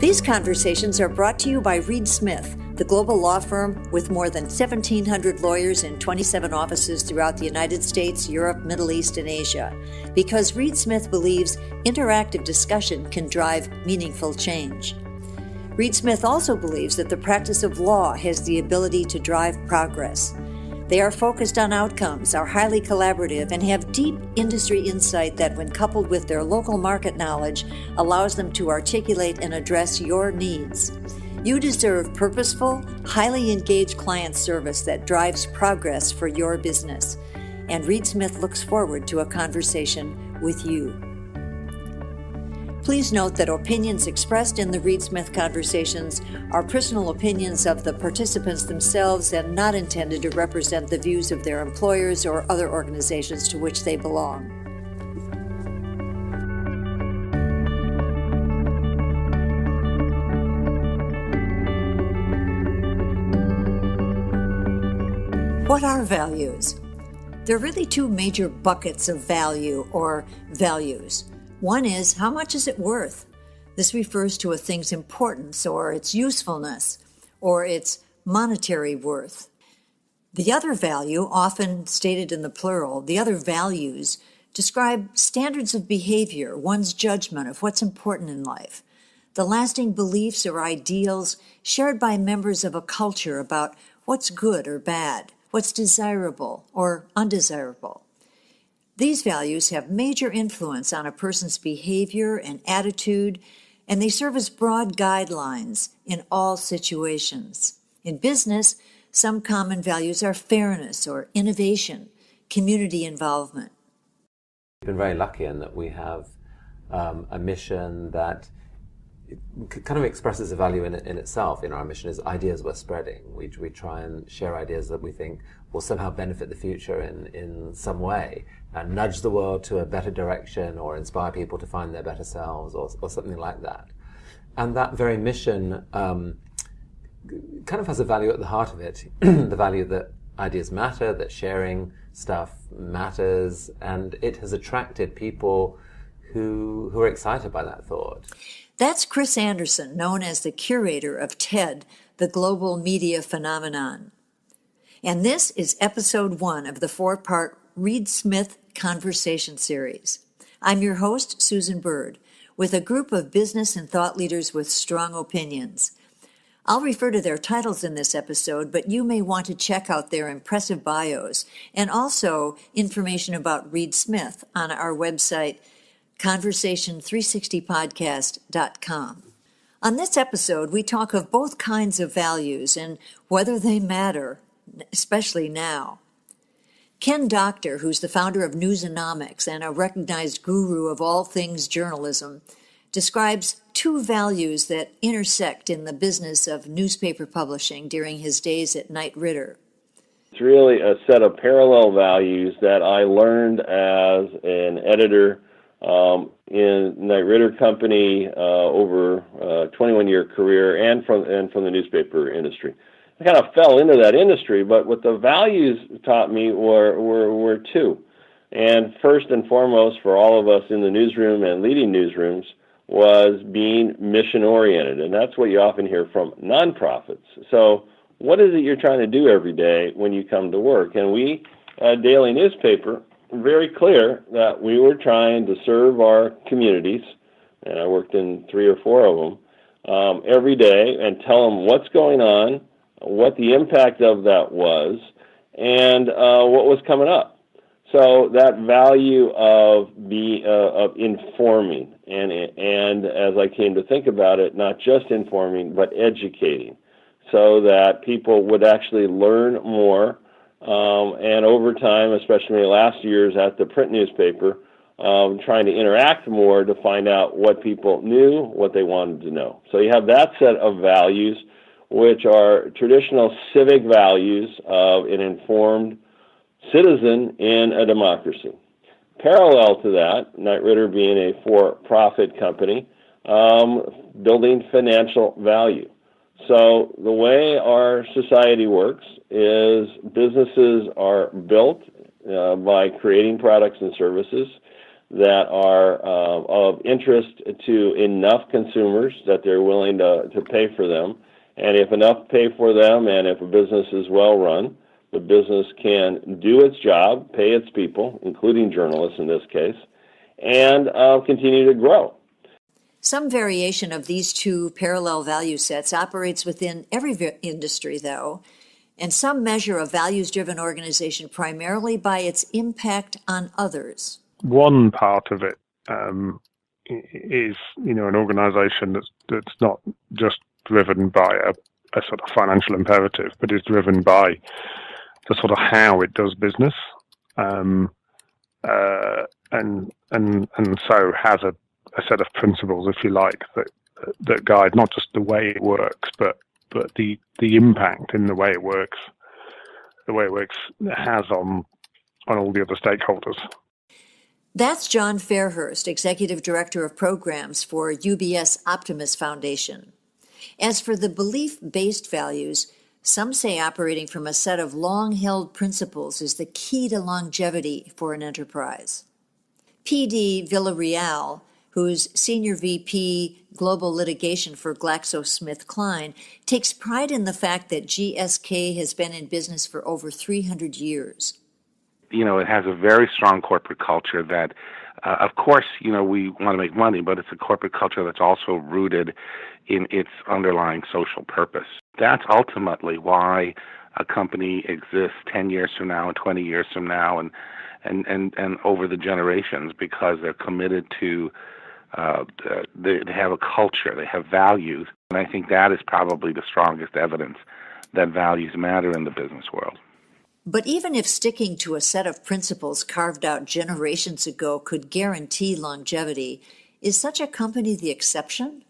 These conversations are brought to you by Reed Smith, the global law firm with more than 1,700 lawyers in 27 offices throughout the United States, Europe, Middle East, and Asia. Because Reed Smith believes interactive discussion can drive meaningful change. Reed Smith also believes that the practice of law has the ability to drive progress. They are focused on outcomes, are highly collaborative, and have deep industry insight that, when coupled with their local market knowledge, allows them to articulate and address your needs. You deserve purposeful, highly engaged client service that drives progress for your business. And Reed Smith looks forward to a conversation with you. Please note that opinions expressed in the Reed Smith conversations are personal opinions of the participants themselves and not intended to represent the views of their employers or other organizations to which they belong. What are values? There are really two major buckets of value or values. One is, how much is it worth? This refers to a thing's importance or its usefulness or its monetary worth. The other value, often stated in the plural, the other values describe standards of behavior, one's judgment of what's important in life, the lasting beliefs or ideals shared by members of a culture about what's good or bad, what's desirable or undesirable. These values have major influence on a person's behavior and attitude, and they serve as broad guidelines in all situations. In business, some common values are fairness or innovation, community involvement. We've been very lucky in that we have a mission that kind of expresses a value in itself. Our mission is ideas worth spreading. We try and share ideas that we think will somehow benefit the future in some way, and nudge the world to a better direction or inspire people to find their better selves or something like that. And that very mission kind of has a value at the heart of it, the value that ideas matter, that sharing stuff matters, and it has attracted people who are excited by that thought. That's Chris Anderson, known as the curator of TED, the global media phenomenon. And this is episode 1 of the 4-part Reed Smith Conversation Series. I'm your host, Susan Bird, with a group of business and thought leaders with strong opinions. I'll refer to their titles in this episode, but you may want to check out their impressive bios and also information about Reed Smith on our website, conversation360podcast.com. On this episode, we talk of both kinds of values and whether they matter, especially now. Ken Doctor, who's the founder of Newsonomics and a recognized guru of all things journalism, describes two values that intersect in the business of newspaper publishing during his days at Knight Ridder. It's really a set of parallel values that I learned as an editor in Knight Ridder Company over a 21-year career and from the newspaper industry. I kind of fell into that industry, but what the values taught me were two. And first and foremost, for all of us in the newsroom and leading newsrooms, was being mission-oriented, and that's what you often hear from nonprofits. So what is it you're trying to do every day when you come to work? And we, at Daily Newspaper, very clear that we were trying to serve our communities, and I worked in 3 or 4 of them, every day and tell them what's going on, what the impact of that was, and what was coming up. So that value of informing, and as I came to think about it, not just informing, but educating, so that people would actually learn more. And over time, especially last year's at the print newspaper, trying to interact more to find out what people knew, what they wanted to know. So you have that set of values, which are traditional civic values of an informed citizen in a democracy. Parallel to that, Knight Ridder being a for-profit company, building financial value. So the way our society works is businesses are built by creating products and services. that are of interest to enough consumers that they're willing to pay for them. And if enough pay for them, and if a business is well run, the business can do its job, pay its people, including journalists in this case, and continue to grow. Some variation of these two parallel value sets operates within every industry, though, and some measure a values-driven organization primarily by its impact on others. One part of it is, an organization that's not just driven by a sort of financial imperative, but is driven by the sort of how it does business, and so has a set of principles, if you like, that guide not just the way it works, but the impact in the way it works has on all the other stakeholders. That's John Fairhurst, Executive Director of Programs for UBS Optimus Foundation. As for the belief-based values, some say operating from a set of long-held principles is the key to longevity for an enterprise. P.D. Villarreal, who's Senior VP Global Litigation for GlaxoSmithKline, takes pride in the fact that GSK has been in business for over 300 years. It has a very strong corporate culture that, of course, we want to make money, but it's a corporate culture that's also rooted in its underlying social purpose. That's ultimately why a company exists 10 years from now and 20 years from now and over the generations, because they're committed to, they have a culture, they have values. And I think that is probably the strongest evidence that values matter in the business world. But even if sticking to a set of principles carved out generations ago could guarantee longevity, is such a company the exception?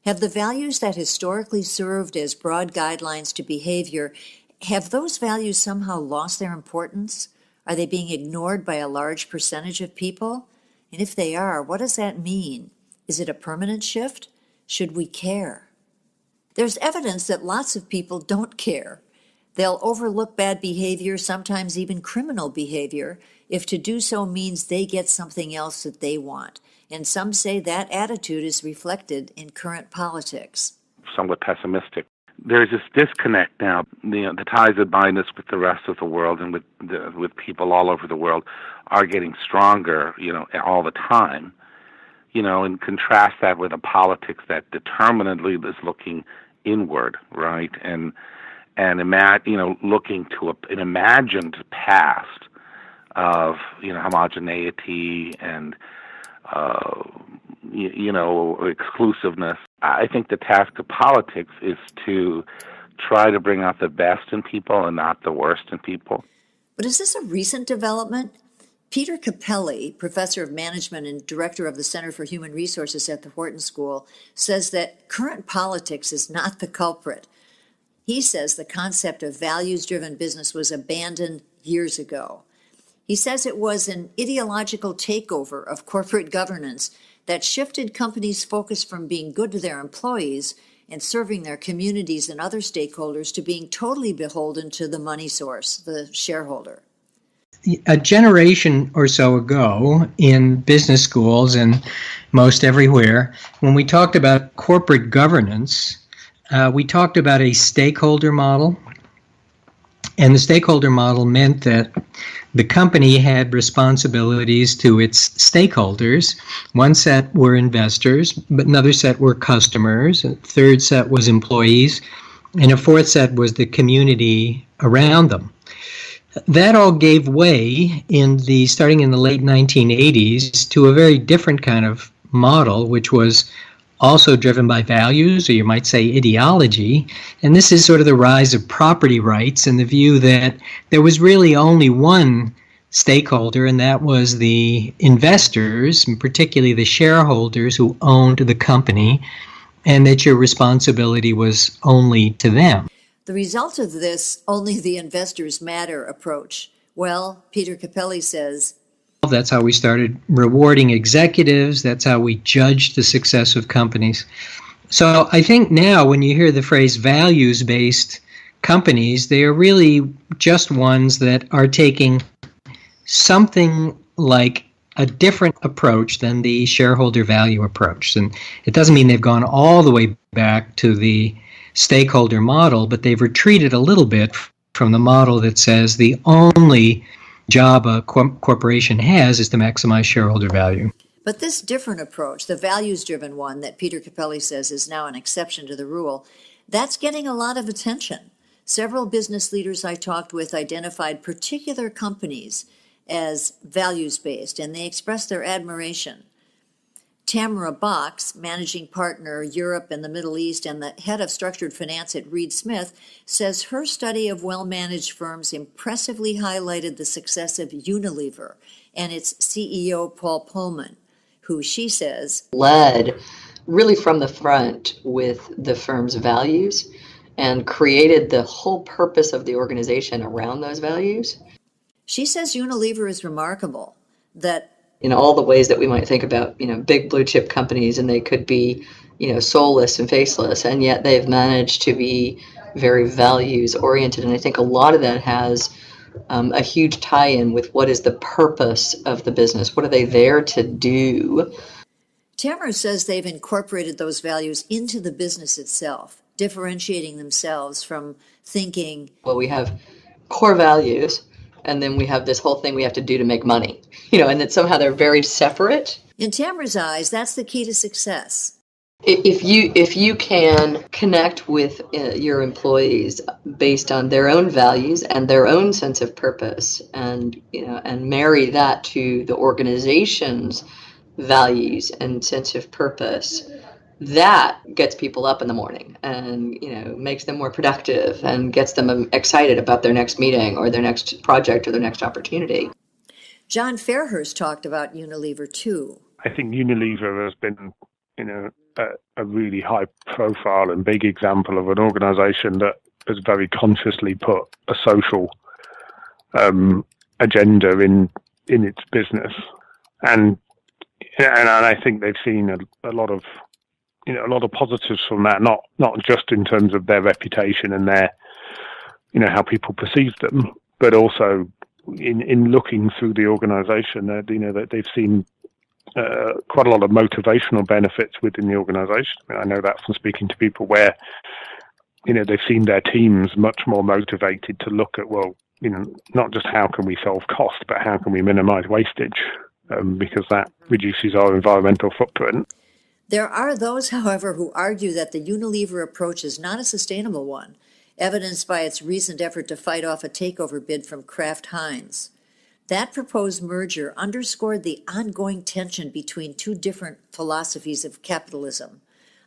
Have the values that historically served as broad guidelines to behavior, have those values somehow lost their importance? Are they being ignored by a large percentage of people? And if they are, what does that mean? Is it a permanent shift? Should we care? There's evidence that lots of people don't care. They'll overlook bad behavior, sometimes even criminal behavior, if to do so means they get something else that they want. And some say that attitude is reflected in current politics. Somewhat pessimistic. There's this disconnect now. The ties that bind us with the rest of the world and with people all over the world are getting stronger, all the time. And contrast that with a politics that determinedly is looking inward, right? And looking to an imagined past of, homogeneity and, exclusiveness. I think the task of politics is to try to bring out the best in people and not the worst in people. But is this a recent development? Peter Capelli, professor of management and director of the Center for Human Resources at the Wharton School, says that current politics is not the culprit. He says the concept of values-driven business was abandoned years ago. He says it was an ideological takeover of corporate governance that shifted companies' focus from being good to their employees and serving their communities and other stakeholders to being totally beholden to the money source, the shareholder. A generation or so ago in business schools and most everywhere, when we talked about corporate governance, we talked about a stakeholder model. And the stakeholder model meant that the company had responsibilities to its stakeholders. One set were investors, but another set were customers. A third set was employees, and a fourth set was the community around them. That all gave way starting in the late 1980s to a very different kind of model, which was also driven by values, or you might say ideology. And this is sort of the rise of property rights and the view that there was really only one stakeholder, and that was the investors, and particularly the shareholders who owned the company, and that your responsibility was only to them. The result of this only the investors matter approach, well, Peter Capelli says, that's how we started rewarding executives. That's how we judged the success of companies. So I think now when you hear the phrase values-based companies, they are really just ones that are taking something like a different approach than the shareholder value approach. And it doesn't mean they've gone all the way back to the stakeholder model, but they've retreated a little bit from the model that says the only job a corporation has is to maximize shareholder value. But this different approach, the values-driven one that Peter Capelli says is now an exception to the rule, that's getting a lot of attention. Several business leaders I talked with identified particular companies as values-based, and they expressed their admiration. Tamara Box, managing partner Europe and the Middle East and the head of structured finance at Reed Smith, says her study of well-managed firms impressively highlighted the success of Unilever and its CEO Paul Pullman, who she says led really from the front with the firm's values and created the whole purpose of the organization around those values. She says Unilever is remarkable, that in all the ways that we might think about, big blue chip companies, and they could be, soulless and faceless, and yet they've managed to be very values oriented. And I think a lot of that has a huge tie-in with what is the purpose of the business. What are they there to do? Tamara says they've incorporated those values into the business itself, differentiating themselves from thinking, well, we have core values, and then we have this whole thing we have to do to make money, and that somehow they're very separate. In Tamara's eyes, that's the key to success. If you can connect with your employees based on their own values and their own sense of purpose, and marry that to the organization's values and sense of purpose, that gets people up in the morning and makes them more productive and gets them excited about their next meeting or their next project or their next opportunity. John Fairhurst talked about Unilever too. I think Unilever has been, a really high profile and big example of an organization that has very consciously put a social agenda in its business. And I think they've seen a lot of positives from that, not just in terms of their reputation and their, how people perceive them, but also in looking through the organization, that they've seen quite a lot of motivational benefits within the organization. I know that from speaking to people where, they've seen their teams much more motivated to look at, not just how can we solve cost, but how can we minimize wastage, because that reduces our environmental footprint. There are those, however, who argue that the Unilever approach is not a sustainable one, evidenced by its recent effort to fight off a takeover bid from Kraft Heinz. That proposed merger underscored the ongoing tension between two different philosophies of capitalism.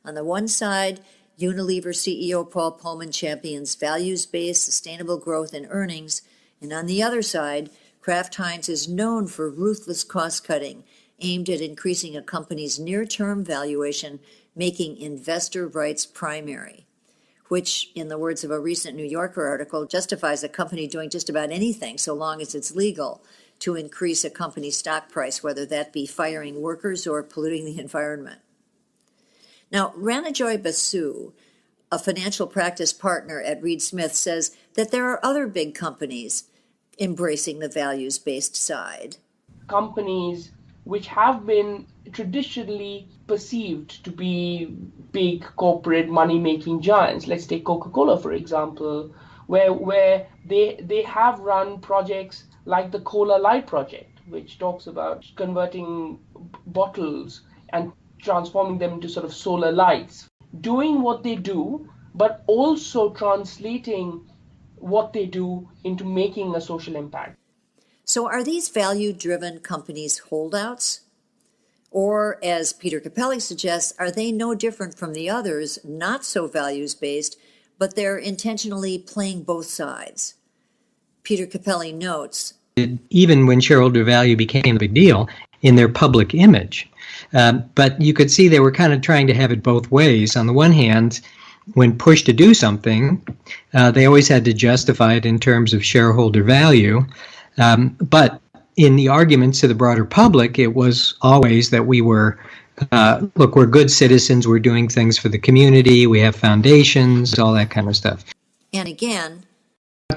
On the one side, Unilever CEO Paul Pullman champions values-based sustainable growth in earnings, and on the other side, Kraft Heinz is known for ruthless cost-cutting, aimed at increasing a company's near-term valuation, making investor rights primary, which, in the words of a recent New Yorker article, justifies a company doing just about anything so long as it's legal to increase a company's stock price, whether that be firing workers or polluting the environment. Now, Ranajoy Basu, a financial practice partner at Reed Smith, says that there are other big companies embracing the values-based side. Companies which have been traditionally perceived to be big corporate money-making giants. Let's take Coca-Cola, for example, where they have run projects like the Cola Light project, which talks about converting bottles and transforming them into sort of solar lights, doing what they do, but also translating what they do into making a social impact. So are these value-driven companies holdouts? Or, as Peter Capelli suggests, are they no different from the others, not so values-based, but they're intentionally playing both sides? Peter Capelli notes, even when shareholder value became a big deal, in their public image. But you could see they were kind of trying to have it both ways. On the one hand, when pushed to do something, they always had to justify it in terms of shareholder value. But in the arguments to the broader public, it was always that we were, look, we're good citizens, we're doing things for the community, we have foundations, all that kind of stuff. And again,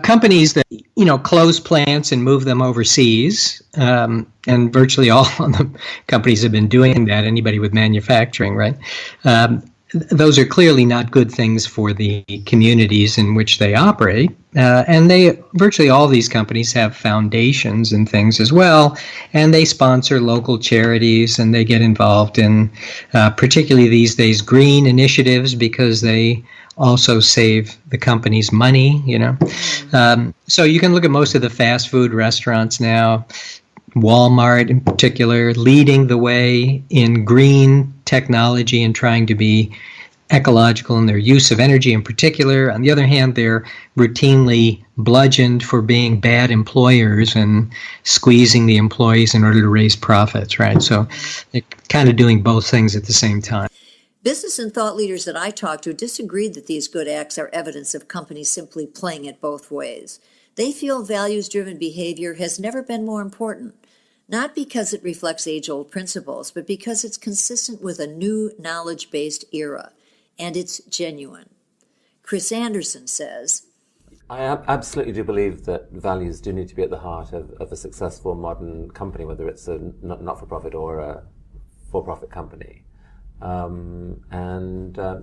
Companies that close plants and move them overseas, and virtually all of the companies have been doing that. Anybody with manufacturing, right? Those are clearly not good things for the communities in which they operate. And virtually all these companies have foundations and things as well, and they sponsor local charities, and they get involved in, particularly these days, green initiatives, because they also save the companies money, So you can look at most of the fast food restaurants now, Walmart in particular, leading the way in green technology and trying to be ecological in their use of energy in particular. On the other hand, they're routinely bludgeoned for being bad employers and squeezing the employees in order to raise profits, right? So they're kind of doing both things at the same time. Business and thought leaders that I talked to disagreed that these good acts are evidence of companies simply playing it both ways. They feel values-driven behavior has never been more important, not because it reflects age-old principles, but because it's consistent with a new knowledge-based era, and it's genuine. Chris Anderson says, I absolutely do believe that values do need to be at the heart of a successful modern company, whether it's a not-for-profit or a for-profit company.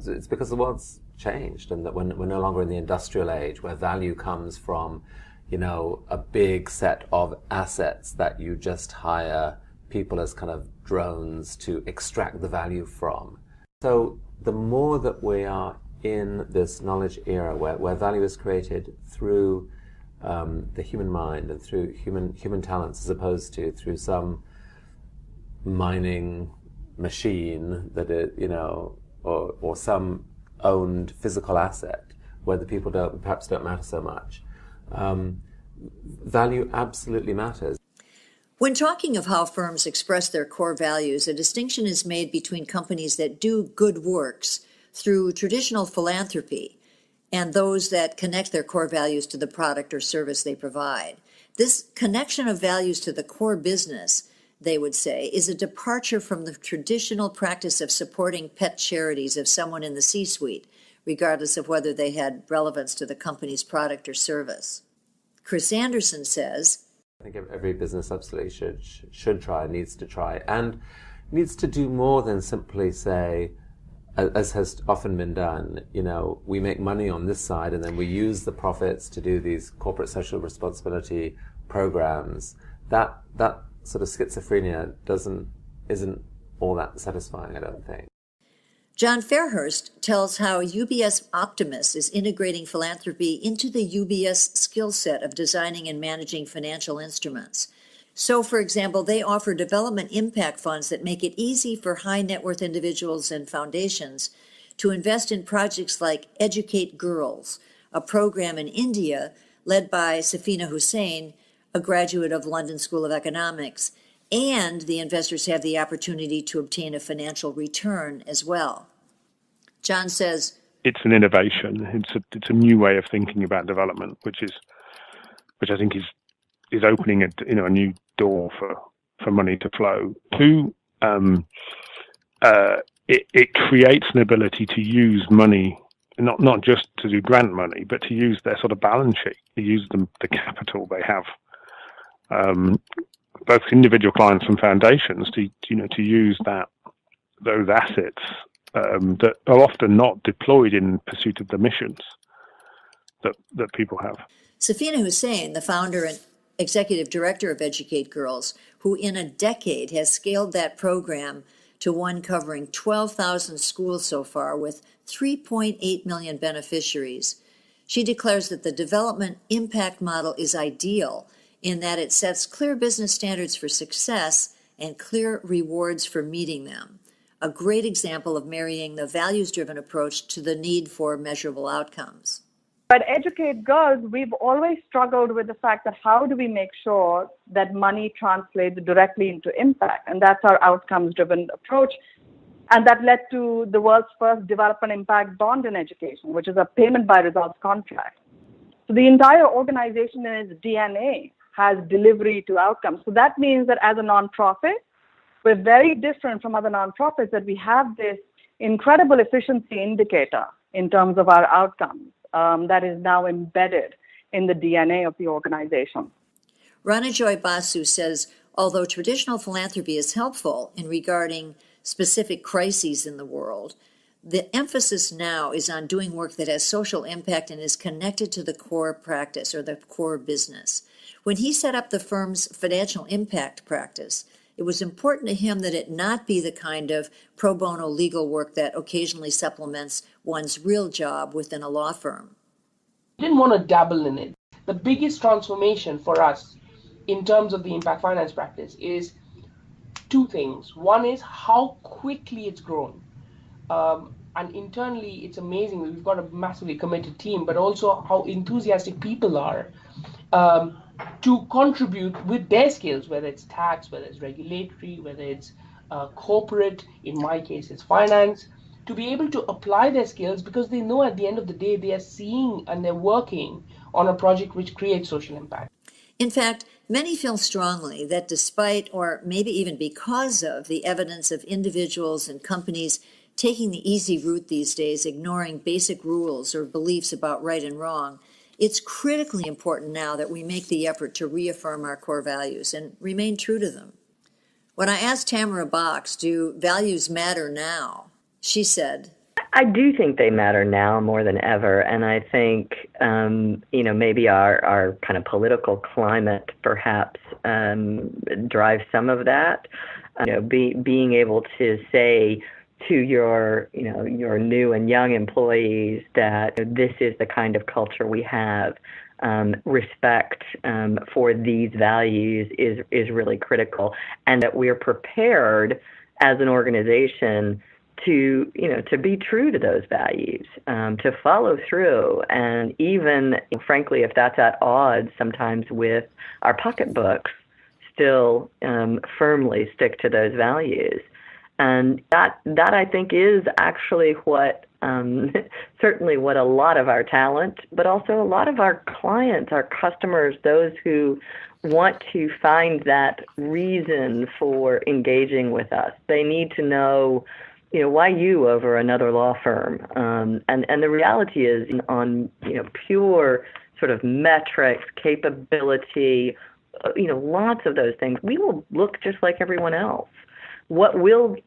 It's because the world's changed, and that we're no longer in the industrial age where value comes from, a big set of assets that you just hire people as kind of drones to extract the value from. So the more that we are in this knowledge era where value is created through the human mind and through human talents, as opposed to through some mining machine that or some owned physical asset where the people perhaps don't matter so much. Value absolutely matters. when talking of how firms express their core values, a distinction is made between companies that do good works through traditional philanthropy and those that connect their core values to the product or service they provide. This connection of values to the core business, they would say, is a departure from the traditional practice of supporting pet charities of someone in the C-suite, regardless of whether they had relevance to the company's product or service. Chris Anderson says, I think every business absolutely should try, needs to try, and needs to do more than simply say, as has often been done, we make money on this side and then we use the profits to do these corporate social responsibility programs. That sort of schizophrenia isn't all that satisfying, I don't think. John Fairhurst tells how UBS Optimus is integrating philanthropy into the UBS skill set of designing and managing financial instruments. So, for example, they offer development impact funds that make it easy for high net worth individuals and foundations to invest in projects like Educate Girls, a program in India led by Safina Hussain, a graduate of London School of Economics, and the investors have the opportunity to obtain a financial return as well. John says, it's an innovation. It's a new way of thinking about development, which I think is opening a new door for money to flow. Two, it creates an ability to use money, not just to do grant money, but to use their sort of balance sheet, to use the capital they have. Both individual clients and foundations to use those assets that are often not deployed in pursuit of the missions that people have. Safina Hussain, the founder and executive director of Educate Girls, who in a decade has scaled that program to one covering 12,000 schools so far with 3.8 million beneficiaries. She declares that the development impact model is ideal in that it sets clear business standards for success and clear rewards for meeting them. A great example of marrying the values-driven approach to the need for measurable outcomes. At Educate Girls, we've always struggled with the fact that how do we make sure that money translates directly into impact? And that's our outcomes-driven approach. And that led to the world's first development impact bond in education, which is a payment by results contract. So the entire organization in its DNA has delivery to outcomes. So that means that as a nonprofit, we're very different from other nonprofits, that we have this incredible efficiency indicator in terms of our outcomes that is now embedded in the DNA of the organization. Ranajoy Basu says, although traditional philanthropy is helpful in regarding specific crises in the world, the emphasis now is on doing work that has social impact and is connected to the core practice or the core business. When he set up the firm's financial impact practice, it was important to him that it not be the kind of pro bono legal work that occasionally supplements one's real job within a law firm. We didn't want to dabble in it. The biggest transformation for us in terms of the impact finance practice is two things. One is how quickly it's grown. And internally, it's amazing that we've got a massively committed team, but also how enthusiastic people are to contribute with their skills, whether it's tax, whether it's regulatory, whether it's corporate, in my case, it's finance, to be able to apply their skills because they know at the end of the day, they are seeing and they're working on a project which creates social impact. In fact, many feel strongly that despite, or maybe even because of, the evidence of individuals and companies taking the easy route these days, ignoring basic rules or beliefs about right and wrong, it's critically important now that we make the effort to reaffirm our core values and remain true to them. When I asked Tamara Box, do values matter now? She said, I do think they matter now more than ever, and I think maybe our kind of political climate perhaps drives some of that. Being able to say to your new and young employees that this is the kind of culture we have. Respect for these values is really critical, and that we're prepared as an organization to be true to those values, to follow through, and even, frankly, if that's at odds sometimes with our pocketbooks, still firmly stick to those values. And that I think is actually what certainly what a lot of our talent, but also a lot of our clients, our customers, those who want to find that reason for engaging with us, they need to know, why you over another law firm? And the reality is, on pure sort of metrics, capability, lots of those things, we will look just like everyone else. What really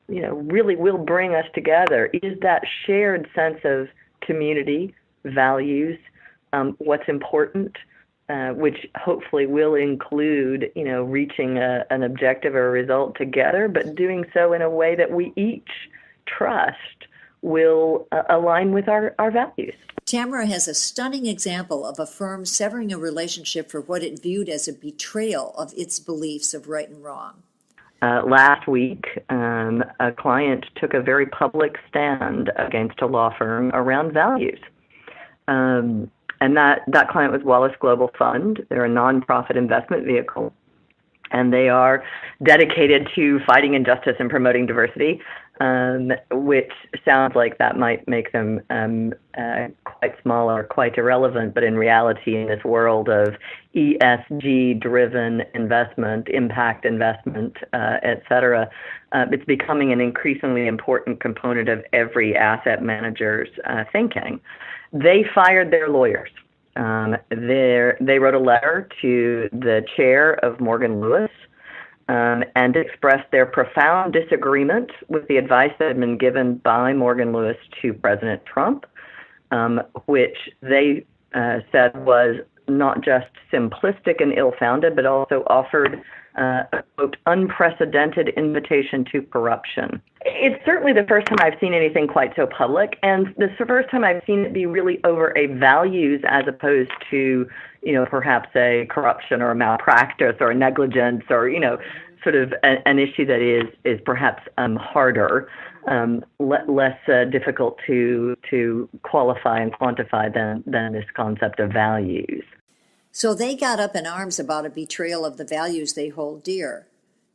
will bring us together is that shared sense of community, values, what's important, which hopefully will include, reaching an objective or a result together, but doing so in a way that we each trust will align with our values. Tamara has a stunning example of a firm severing a relationship for what it viewed as a betrayal of its beliefs of right and wrong. Last week, a client took a very public stand against a law firm around values. And that client was Wallace Global Fund. They're a nonprofit investment vehicle, and they are dedicated to fighting injustice and promoting diversity, which sounds like that might make them quite small or quite irrelevant, but in reality, in this world of ESG-driven investment, impact investment, et cetera, it's becoming an increasingly important component of every asset manager's thinking. They fired their lawyers. They wrote a letter to the chair of Morgan Lewis and expressed their profound disagreement with the advice that had been given by Morgan Lewis to President Trump, which they said was not just simplistic and ill-founded, but also offered a, quote, unprecedented invitation to corruption. It's certainly the first time I've seen anything quite so public, and the first time I've seen it be really over a values as opposed to, perhaps a corruption or a malpractice or a negligence or, sort of an issue that is perhaps harder, less difficult to qualify and quantify than this concept of values. So they got up in arms about a betrayal of the values they hold dear.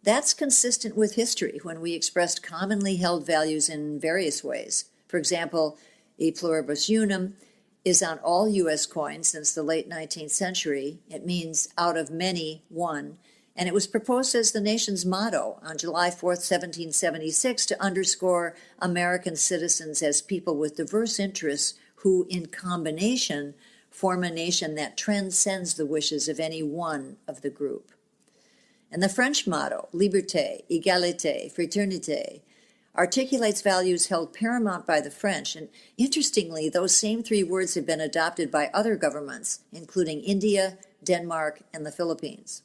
That's consistent with history when we expressed commonly held values in various ways. For example, e pluribus unum is on all U.S. coins since the late 19th century. It means out of many, one, and it was proposed as the nation's motto on July 4th, 1776, to underscore American citizens as people with diverse interests who, in combination, form a nation that transcends the wishes of any one of the group. And the French motto, liberté, égalité, fraternité, articulates values held paramount by the French. And interestingly, those same three words have been adopted by other governments, including India, Denmark, and the Philippines.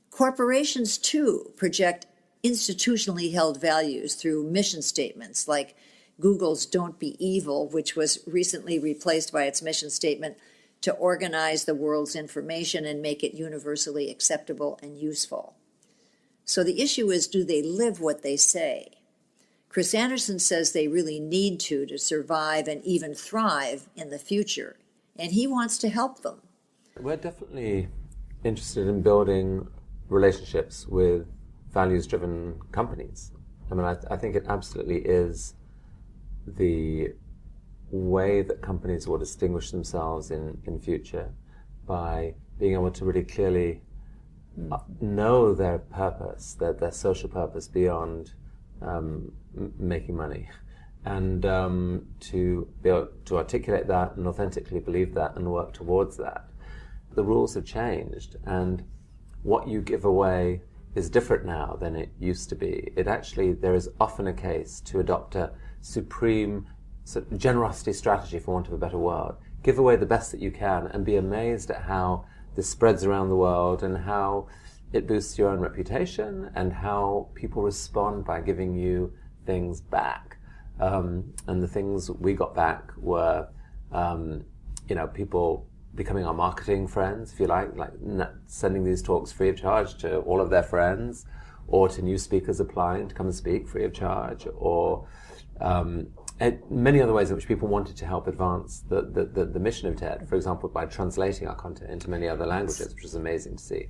Corporations, too, project institutionally held values through mission statements like Google's Don't Be Evil, which was recently replaced by its mission statement to organize the world's information and make it universally acceptable and useful. So the issue is, do they live what they say? Chris Anderson says they really need to survive and even thrive in the future, and he wants to help them. We're definitely interested in building relationships with values-driven companies. I mean, I think it absolutely is the way that companies will distinguish themselves in future, by being able to really clearly know their purpose, their social purpose beyond making money, and to be able to articulate that and authentically believe that and work towards that. The rules have changed, and what you give away is different now than it used to be. There is often a case to adopt a supreme sort of generosity strategy, for want of a better word. Give away the best that you can and be amazed at how this spreads around the world and how it boosts your own reputation and how people respond by giving you things back. And the things we got back were, people becoming our marketing friends, if you like sending these talks free of charge to all of their friends, or to new speakers applying to come and speak free of charge, or and many other ways in which people wanted to help advance the mission of TED, for example, by translating our content into many other languages, which is amazing to see.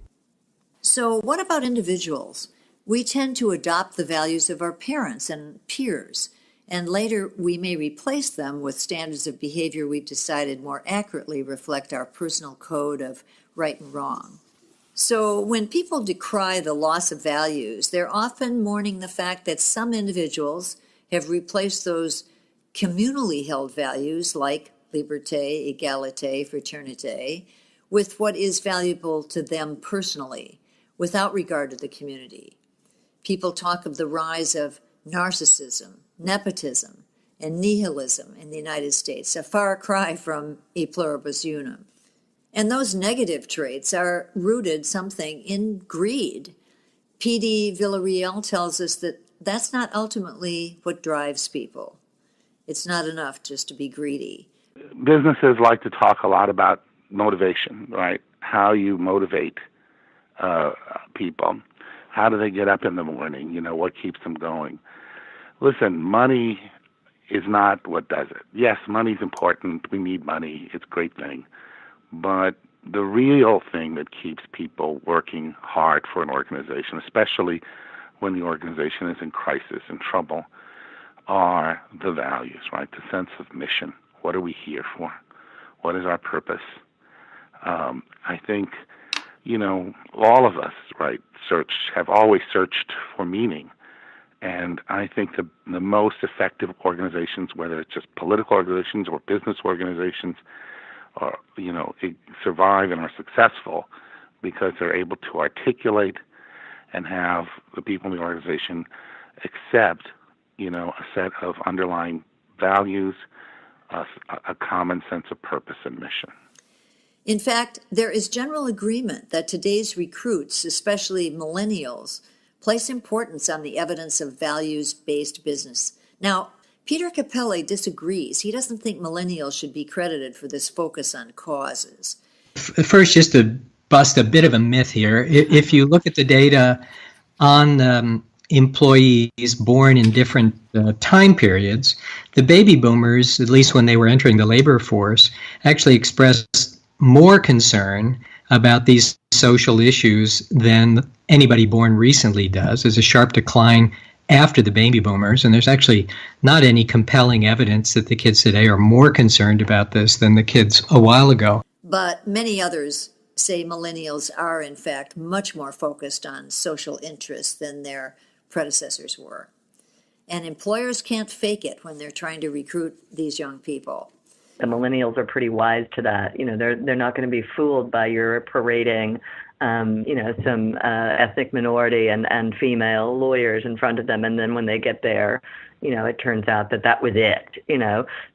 So what about individuals? We tend to adopt the values of our parents and peers, and later we may replace them with standards of behavior we've decided more accurately reflect our personal code of right and wrong. So when people decry the loss of values, they're often mourning the fact that some individuals have replaced those communally held values like liberté, égalité, fraternité with what is valuable to them personally, without regard to the community. People talk of the rise of narcissism, nepotism, and nihilism in the United States, a far cry from e pluribus unum. And those negative traits are rooted something in greed. P.D. Villarreal tells us that that's not ultimately what drives people. It's not enough just to be greedy. Businesses like to talk a lot about motivation, right? How you motivate people. How do they get up in the morning? What keeps them going? Listen, money is not what does it. Yes, money's important. We need money. It's a great thing. But the real thing that keeps people working hard for an organization, especially when the organization is in crisis and trouble, are the values, right? The sense of mission. What are we here for? What is our purpose? I think, all of us, right, have always searched for meaning. And I think the most effective organizations, whether it's just political organizations or business organizations, survive and are successful because they're able to articulate and have the people in the organization accept, a set of underlying values, a common sense of purpose and mission. In fact, there is general agreement that today's recruits, especially millennials, place importance on the evidence of values-based business. Now, Peter Capelli disagrees. He doesn't think millennials should be credited for this focus on causes. First, just to bust a bit of a myth here, if you look at the data on employees born in different time periods, the baby boomers, at least when they were entering the labor force, actually expressed more concern about these social issues than anybody born recently does. There's a sharp decline after the baby boomers, and there's actually not any compelling evidence that the kids today are more concerned about this than the kids a while ago. But many others say millennials are, in fact, much more focused on social interests than their predecessors were. And employers can't fake it when they're trying to recruit these young people. the millennials are pretty wise to that. They're not going to be fooled by your parading, some ethnic minority and female lawyers in front of them, and then when they get there, it turns out that was it.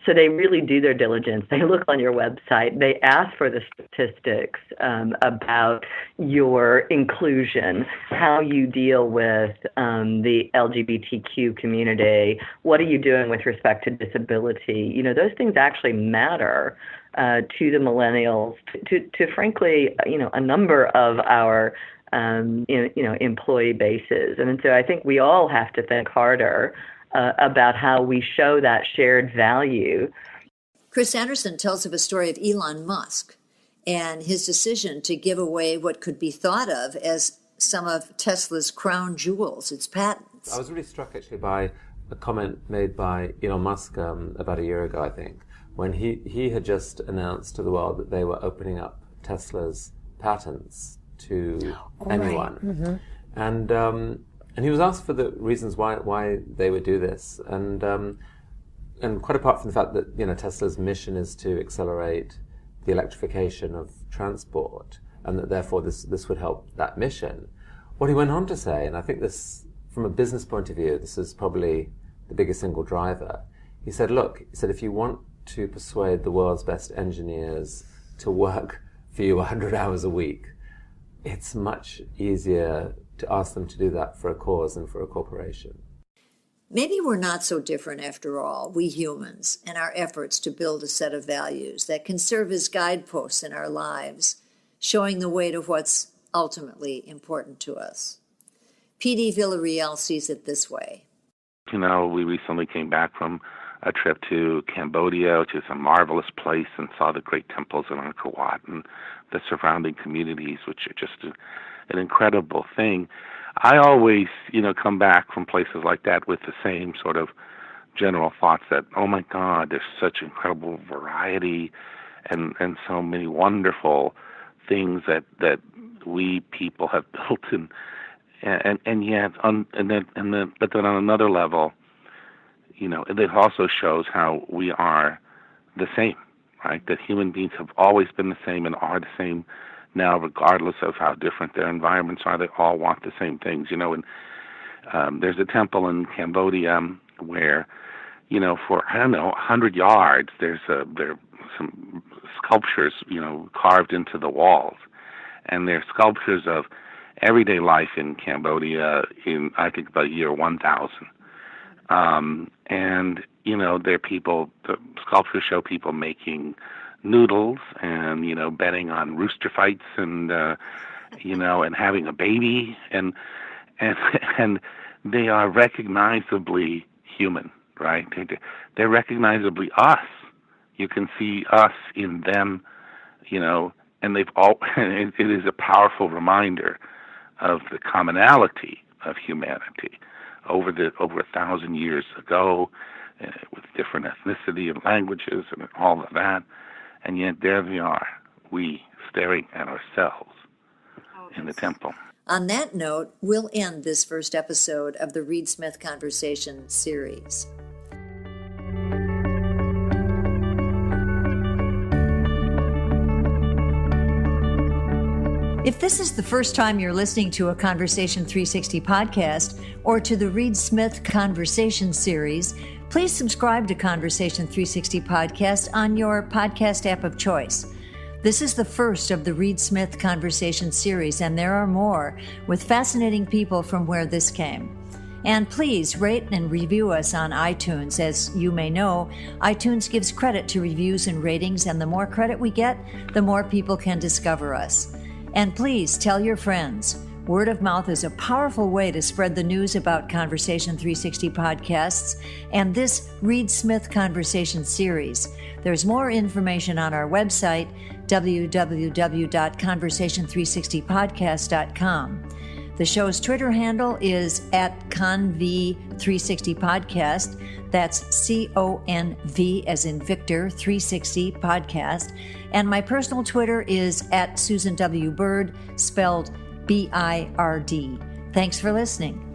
So they really do their diligence. They look on your website. They ask for the statistics about your inclusion, how you deal with the LGBTQ community. What are you doing with respect to disability? Those things actually matter to the millennials, to frankly, a number of our employee bases. And so I think we all have to think harder about how we show that shared value. Chris Anderson tells of a story of Elon Musk and his decision to give away what could be thought of as some of Tesla's crown jewels, its patents. I was really struck actually by a comment made by Elon Musk about a year ago, I think, when he had just announced to the world that they were opening up Tesla's patents to anyone. Right. Mm-hmm. And he was asked for the reasons why they would do this, and quite apart from the fact that Tesla's mission is to accelerate the electrification of transport, and that therefore this would help that mission. What he went on to say, and I think this, from a business point of view, this is probably the biggest single driver. He said, if you want to persuade the world's best engineers to work for you 100 hours a week, it's much easier to ask them to do that for a cause than for a corporation. Maybe we're not so different after all, we humans, in our efforts to build a set of values that can serve as guideposts in our lives, showing the way to what's ultimately important to us. P.D. Villarreal sees it this way. We recently came back from a trip to Cambodia, which is a marvelous place, and saw the great temples in Angkor Wat and the surrounding communities, which are just an incredible thing. I always, come back from places like that with the same sort of general thoughts that, oh my God, there's such incredible variety and so many wonderful things that we people have built, and yet but then on another level, it also shows how we are the same, right? That human beings have always been the same and are the same now, regardless of how different their environments are. They all want the same things, and there's a temple in Cambodia where, for, 100 yards, there are some sculptures, carved into the walls. And they're sculptures of everyday life in Cambodia in, I think, about year 1000. And, there are people, the sculptures show people making noodles and, betting on rooster fights and, and having a baby. And they are recognizably human, right? They're recognizably us. You can see us in them, and it is a powerful reminder of the commonality of humanity over 1,000 years ago, with different ethnicity and languages and all of that, and yet there we are, we staring at ourselves in the temple. On that note, we'll end this first episode of the Reed Smith Conversation series. If this is the first time you're listening to a Conversation 360 podcast or to the Reed Smith Conversation series, please subscribe to Conversation 360 podcast on your podcast app of choice. This is the first of the Reed Smith Conversation series, and there are more with fascinating people from where this came. And please rate and review us on iTunes. As you may know, iTunes gives credit to reviews and ratings, and the more credit we get, the more people can discover us. And please tell your friends. Word of mouth is a powerful way to spread the news about Conversation 360 podcasts and this Reed Smith Conversation series. There's more information on our website, www.conversation360podcast.com. The show's Twitter handle is @conv360podcast. That's CONV as in Victor 360 podcast. And my personal Twitter is @Susan W. Bird, spelled BIRD. Thanks for listening.